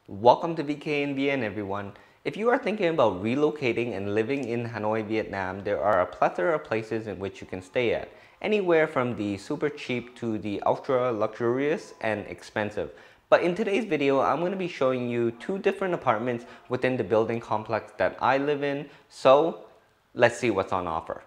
Welcome to VKNVN everyone. If you are thinking about relocating and living in Hanoi, Vietnam, there are a plethora of places in which you can stay at. Anywhere from the super cheap to the ultra luxurious and expensive. But in today's video, I'm going to be showing you two different apartments within the building complex that I live in. So let's see what's on offer.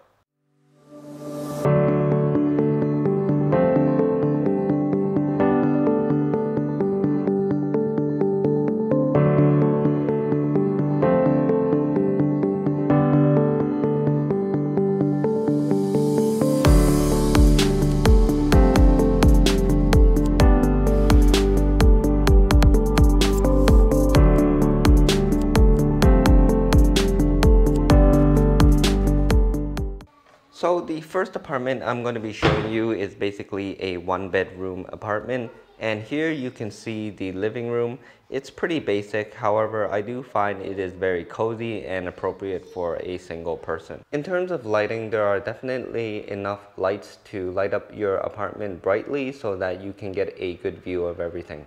So the first apartment I'm going to be showing you is basically a one-bedroom apartment, and here you can see the living room. It's pretty basic, however I do find it is very cozy and appropriate for a single person. In terms of lighting, there are definitely enough lights to light up your apartment brightly so that you can get a good view of everything.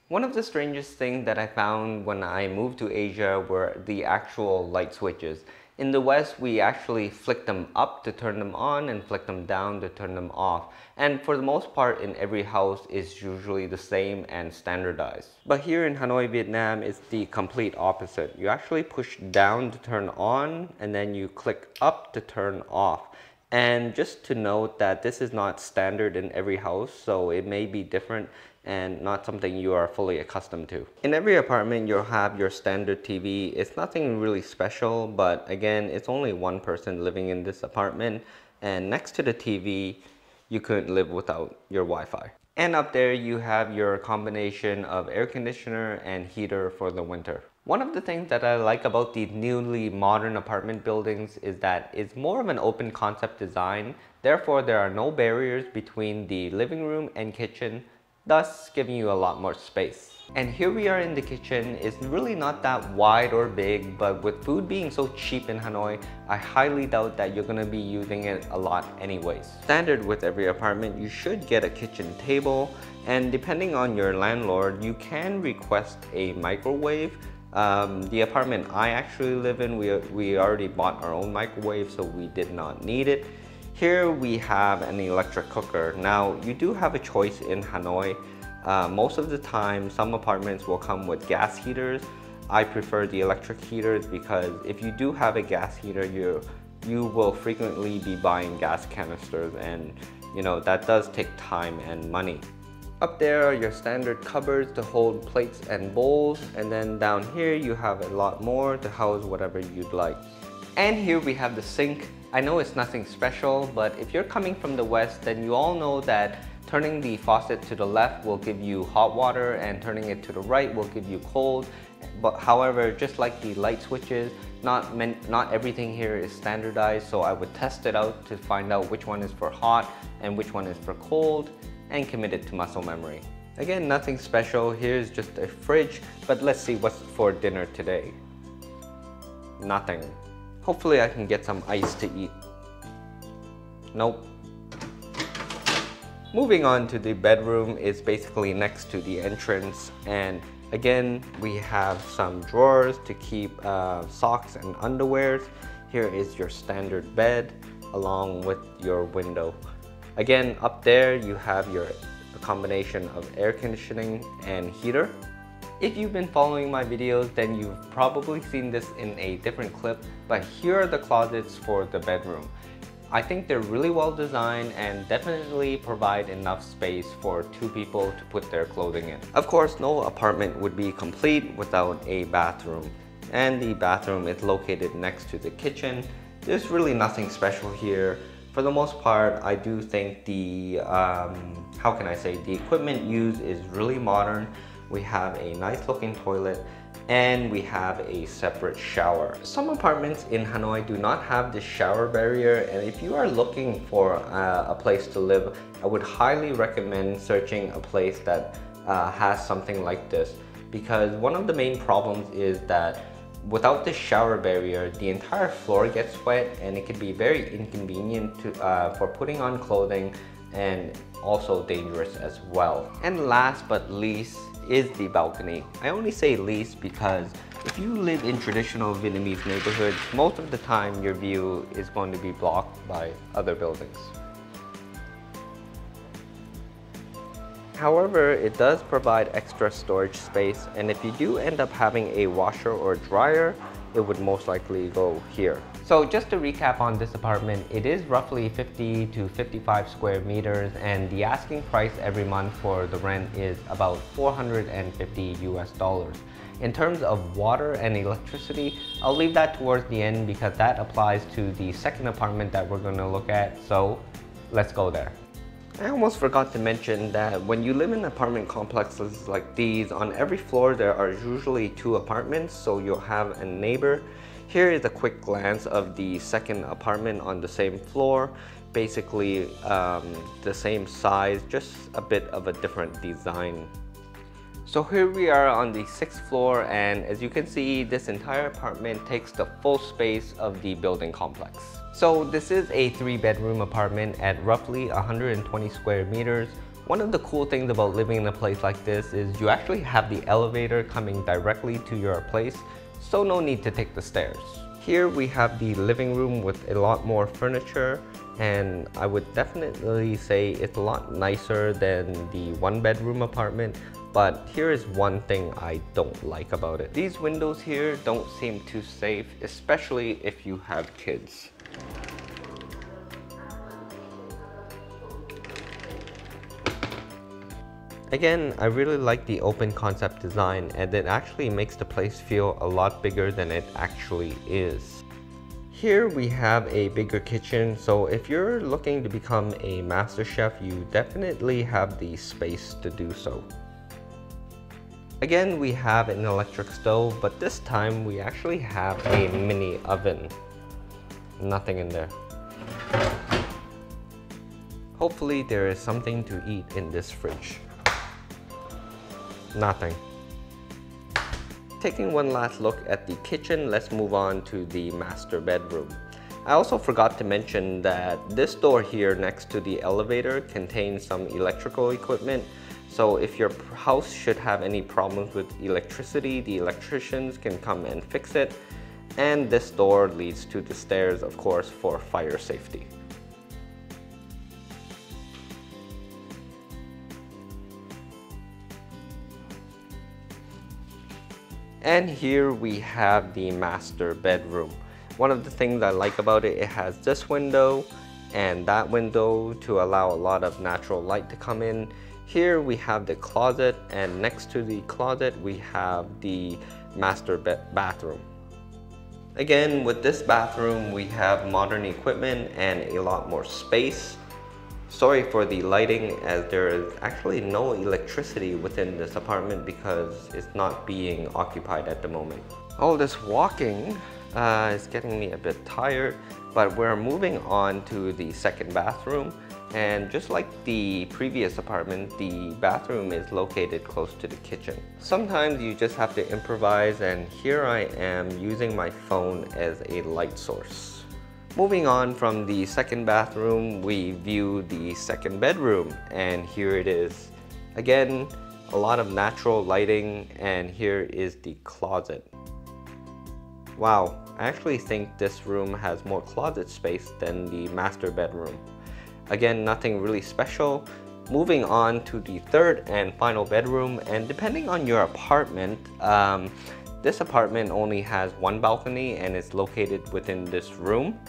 One of the strangest things that I found when I moved to Asia were the actual light switches. In the West, we actually flick them up to turn them on and flick them down to turn them off. And for the most part, in every house is usually the same and standardized. But here in Hanoi, Vietnam, it's the complete opposite. You actually push down to turn on and then you click up to turn off. And just to note that this is not standard in every house, so it may be different and not something you are fully accustomed to. In every apartment, you'll have your standard TV. It's nothing really special, but again, it's only one person living in this apartment, and next to the TV, you couldn't live without your Wi-Fi. And up there, you have your combination of air conditioner and heater for the winter. One of the things that I like about these newly modern apartment buildings is that it's more of an open concept design. Therefore, there are no barriers between the living room and kitchen, thus giving you a lot more space. And here we are in the kitchen. It's really not that wide or big, but with food being so cheap in Hanoi, I highly doubt that you're gonna be using it a lot anyways. Standard with every apartment, you should get a kitchen table, and depending on your landlord, you can request a microwave. The apartment I actually live in, we already bought our own microwave, so we did not need it. Here we have an electric cooker. Now, you do have a choice in Hanoi. Most of the time, some apartments will come with gas heaters. I prefer the electric heaters because if you do have a gas heater, you will frequently be buying gas canisters, and you know that does take time and money. Up there are your standard cupboards to hold plates and bowls, and then down here you have a lot more to house whatever you'd like. And here we have the sink. I know it's nothing special, but if you're coming from the West, then you all know that turning the faucet to the left will give you hot water and turning it to the right will give you cold. But however, just like the light switches, not everything here is standardized, so I would test it out to find out which one is for hot and which one is for cold, and commit it to muscle memory. Again, nothing special. Here's just a fridge, but let's see what's for dinner today. Nothing. Hopefully I can get some ice to eat. Nope. Moving on to the bedroom, is basically next to the entrance, and again we have some drawers to keep socks and underwears. Here is your standard bed along with your window. Again, up there you have your combination of air conditioning and heater. If you've been following my videos, then you've probably seen this in a different clip, but here are the closets for the bedroom. I think they're really well designed and definitely provide enough space for two people to put their clothing in. Of course, no apartment would be complete without a bathroom, and the bathroom is located next to the kitchen. There's really nothing special here. For the most part, I do think the, the equipment used is really modern. We have a nice looking toilet, and we have a separate shower. Some apartments in Hanoi do not have this shower barrier, and if you are looking for a place to live, I would highly recommend searching a place that has something like this, because one of the main problems is that without this shower barrier, the entire floor gets wet, and it can be very inconvenient for putting on clothing, and also dangerous as well. And last but least is the balcony. I only say least because if you live in traditional Vietnamese neighborhoods, most of the time your view is going to be blocked by other buildings. However, it does provide extra storage space, and if you do end up having a washer or dryer, it would most likely go here. So just to recap on this apartment, it is roughly 50 to 55 square meters, and the asking price every month for the rent is about $450 US. In terms of water and electricity, I'll leave that towards the end because that applies to the second apartment that we're going to look at, so let's go there. I almost forgot to mention that when you live in apartment complexes like these, on every floor there are usually 2 apartments, so you'll have a neighbor. Here is a quick glance of the second apartment on the same floor. Basically the same size, just a bit of a different design. So here we are on the 6th floor, and as you can see, this entire apartment takes the full space of the building complex. So this is a 3-bedroom apartment at roughly 120 square meters. One of the cool things about living in a place like this is you actually have the elevator coming directly to your place, so no need to take the stairs. Here we have the living room with a lot more furniture, and I would definitely say it's a lot nicer than the 1-bedroom apartment. But here is one thing I don't like about it. These windows here don't seem too safe, especially if you have kids. Again, I really like the open concept design, and it actually makes the place feel a lot bigger than it actually is. Here we have a bigger kitchen, so if you're looking to become a master chef, you definitely have the space to do so. Again, we have an electric stove, but this time we actually have a mini oven. Nothing in there. Hopefully there is something to eat in this fridge. Nothing. Taking one last look at the kitchen, let's move on to the master bedroom. I also forgot to mention that this door here next to the elevator contains some electrical equipment. So if your house should have any problems with electricity, the electricians can come and fix it. And this door leads to the stairs, of course, for fire safety. And here we have the master bedroom. One of the things I like about it, it has this window and that window to allow a lot of natural light to come in. Here we have the closet, and next to the closet we have the master bathroom. Again, with this bathroom we have modern equipment and a lot more space. Sorry for the lighting, as there is actually no electricity within this apartment because it's not being occupied at the moment. All this walking is getting me a bit tired, but we're moving on to the second bathroom. And just like the previous apartment, the bathroom is located close to the kitchen. Sometimes you just have to improvise, and here I am using my phone as a light source. Moving on from the second bathroom, we view the second bedroom, and here it is. Again, a lot of natural lighting, and here is the closet. Wow, I actually think this room has more closet space than the master bedroom. Again, nothing really special. Moving on to the third and final bedroom, and depending on your apartment, this apartment only has one balcony and it's located within this room.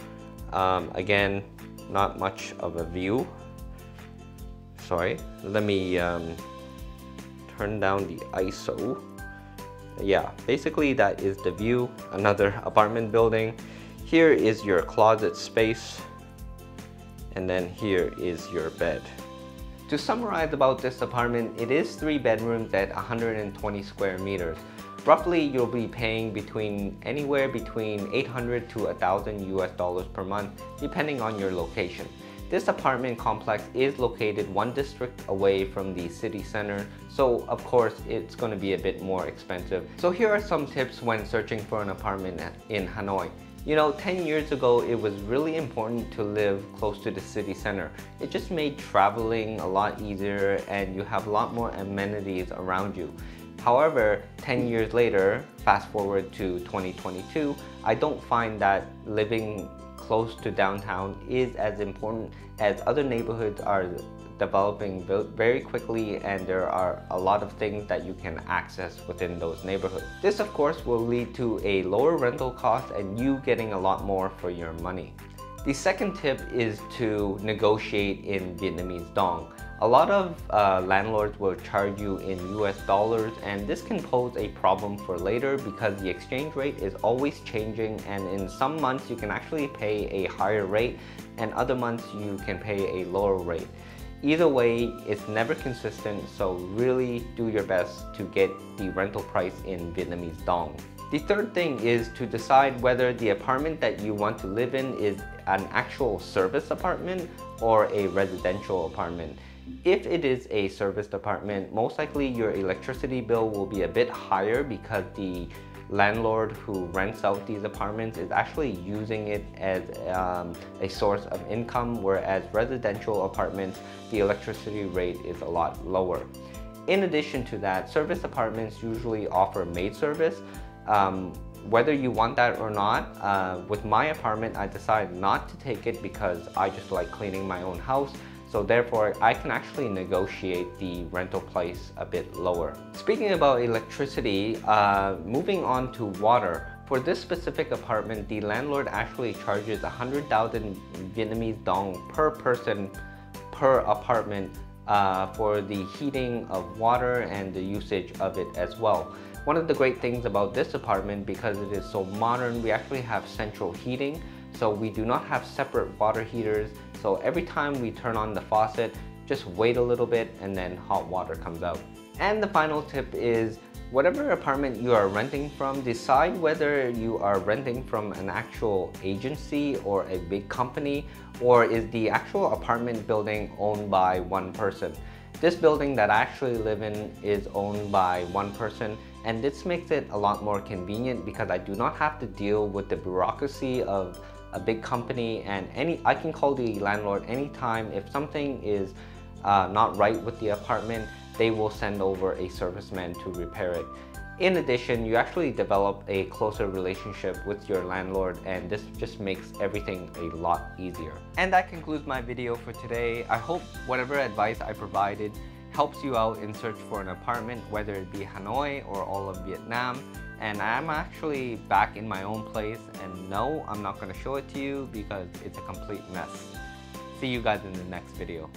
Again, not much of a view. Sorry, let me turn down the ISO. Yeah, basically that is the view. Another apartment building. Here is your closet space. And then here is your bed. To summarize about this apartment, it is 3 bedrooms at 120 square meters. Roughly, you'll be paying anywhere between 800 to 1,000 US dollars per month, depending on your location. This apartment complex is located 1 district away from the city center, so of course it's going to be a bit more expensive. So here are some tips when searching for an apartment in Hanoi. You know, 10 years ago, it was really important to live close to the city center. It just made traveling a lot easier and you have a lot more amenities around you. However, 10 years later, fast forward to 2022, I don't find that living close to downtown is as important, as other neighborhoods are developing very quickly and there are a lot of things that you can access within those neighborhoods. This of course will lead to a lower rental cost and you getting a lot more for your money. The second tip is to negotiate in Vietnamese dong. A lot of landlords will charge you in US dollars, and this can pose a problem for later because the exchange rate is always changing, and in some months you can actually pay a higher rate and other months you can pay a lower rate. Either way, it's never consistent, so really do your best to get the rental price in Vietnamese dong. The third thing is to decide whether the apartment that you want to live in is an actual service apartment or a residential apartment. If it is a serviced apartment, most likely your electricity bill will be a bit higher because the landlord who rents out these apartments is actually using it as a source of income, whereas residential apartments, the electricity rate is a lot lower. In addition to that, service apartments usually offer maid service. Whether you want that or not, with my apartment, I decided not to take it because I just like cleaning my own house. So therefore, I can actually negotiate the rental price a bit lower. Speaking about electricity, moving on to water. For this specific apartment, the landlord actually charges 100,000 Vietnamese dong per person per apartment for the heating of water and the usage of it as well. One of the great things about this apartment, because it is so modern, we actually have central heating. So we do not have separate water heaters. So every time we turn on the faucet, just wait a little bit and then hot water comes out. And the final tip is, whatever apartment you are renting from, decide whether you are renting from an actual agency or a big company, or is the actual apartment building owned by one person. This building that I actually live in is owned by one person, and this makes it a lot more convenient because I do not have to deal with the bureaucracy of a big company, and I can call the landlord anytime if something is not right with the apartment. They will send over a serviceman to repair it. In addition, you actually develop a closer relationship with your landlord, and this just makes everything a lot easier. And that concludes my video for today. I hope whatever advice I provided helps you out in search for an apartment, whether it be Hanoi or all of Vietnam. And I'm actually back in my own place, and no, I'm not going to show it to you because it's a complete mess. See you guys in the next video.